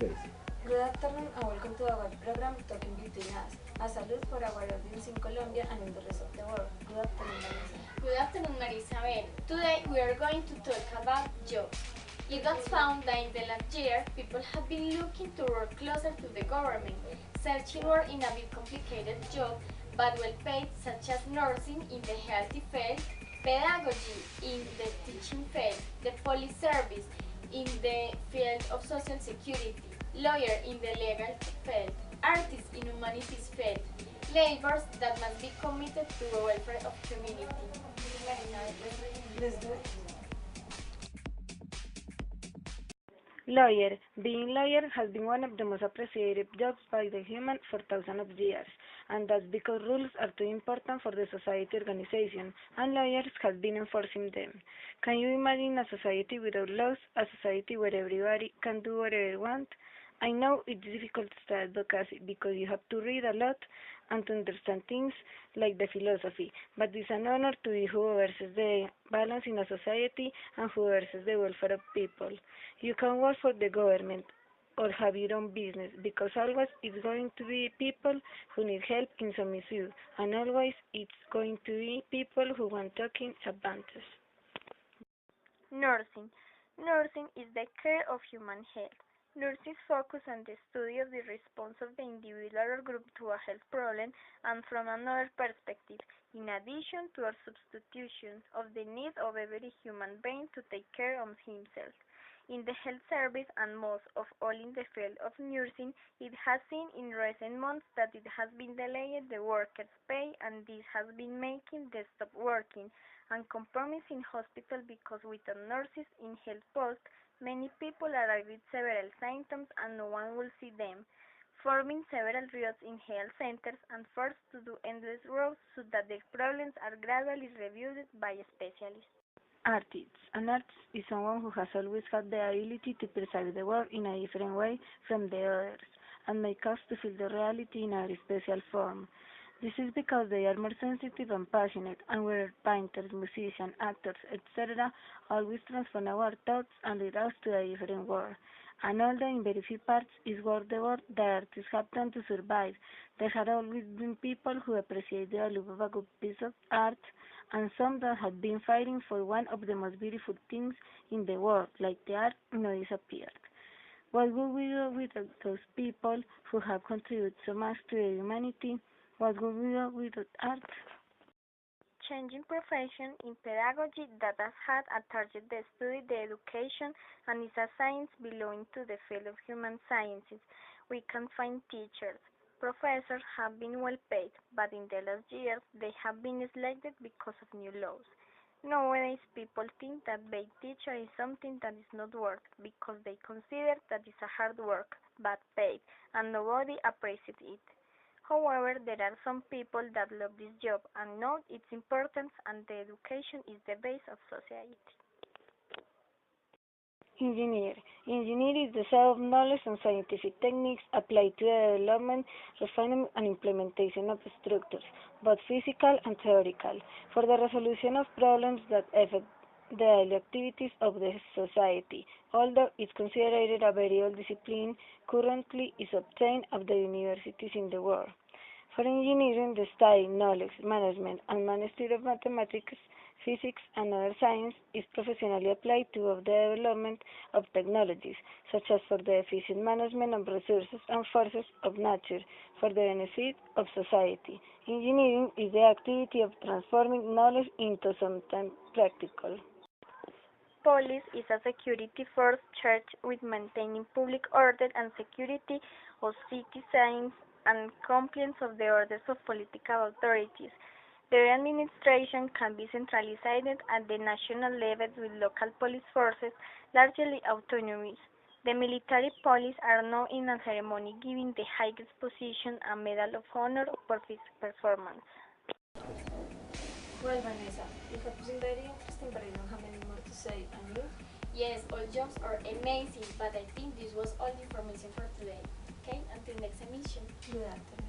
Tracy. Good afternoon and welcome to our program Talking Between Us, a salute for our audience in Colombia and in the rest of the world. Good afternoon, Marisa. Good afternoon, Marisabel. Today we are going to talk about jobs. It was found that in the last year, people have been looking to work closer to the government, searching work in a bit complicated job, but well paid, such as nursing in the healthy field, pedagogy in the teaching field, the police service in the field of social security, lawyer in the legal field, artists in humanities field, labors that must be committed to the welfare of community. Let's do it. Lawyer. Being lawyer has been one of the most appreciated jobs by the human for thousands of years, and that's because rules are too important for the society organization, and lawyers have been enforcing them. Can you imagine a society without laws, a society where everybody can do whatever they want? I know it's difficult to start advocacy because you have to read a lot and to understand things like the philosophy, but it's an honor to be who oversees the balance in a society and who oversees the welfare of people. You can work for the government or have your own business because always it's going to be people who need help in some issue, and always it's going to be people who want taking advantage. Nursing. Nursing is the care of human health. Nurses focus on the study of the response of the individual or group to a health problem and from another perspective, in addition to a substitution of the need of every human being to take care of himself. In the health service and most of all in the field of nursing, it has seen in recent months that it has been delayed the workers' pay and this has been making them stop working and compromising hospital because without nurses in health posts, many people arrive with several symptoms and no one will see them, forming several riots in health centers and forced to do endless rows so that their problems are gradually reviewed by specialists. Artist. An artist is someone who has always had the ability to perceive the world in a different way from the others and make us to feel the reality in a very special form. This is because they are more sensitive and passionate, and whether painters, musicians, actors, etc., always transform our thoughts and lead us to a different world. And although in very few parts is worth the work that artists have done to survive, there have always been people who appreciate the value of a good piece of art, and some that have been fighting for one of the most beautiful things in the world, like the art not disappeared. What would we do without those people who have contributed so much to the humanity? What would we do without art? Changing profession in pedagogy that has had a target the study the education and is a science belonging to the field of human sciences. We can find teachers. Professors have been well paid, but in the last years they have been selected because of new laws. Nowadays people think that being teacher is something that is not work because they consider that it's a hard work, but paid, and nobody appreciates it. However, there are some people that love this job and know its importance and the education is the base of society. Engineer. Engineer is the set of knowledge and scientific techniques applied to the development, refinement, and implementation of structures, both physical and theoretical, for the resolution of problems that affect the daily activities of the society. Although it's considered a very old discipline, currently is obtained at the universities in the world. For engineering, the study, knowledge, management, and mastery of mathematics, physics, and other science is professionally applied to the development of technologies, such as for the efficient management of resources and forces of nature, for the benefit of society. Engineering is the activity of transforming knowledge into something practical. Police is a security force charged with maintaining public order and security of citizens and compliance of the orders of political authorities. Their administration can be centralized at the national level with local police forces largely autonomous. The military police are known in a ceremony giving the highest position a Medal of Honor for his performance. Well, Vanessa, it has been very interesting, but I don't have any more to say. And you? Yes, all jobs are amazing, but I think this was all the information for today. Okay, until next emission. Good afternoon.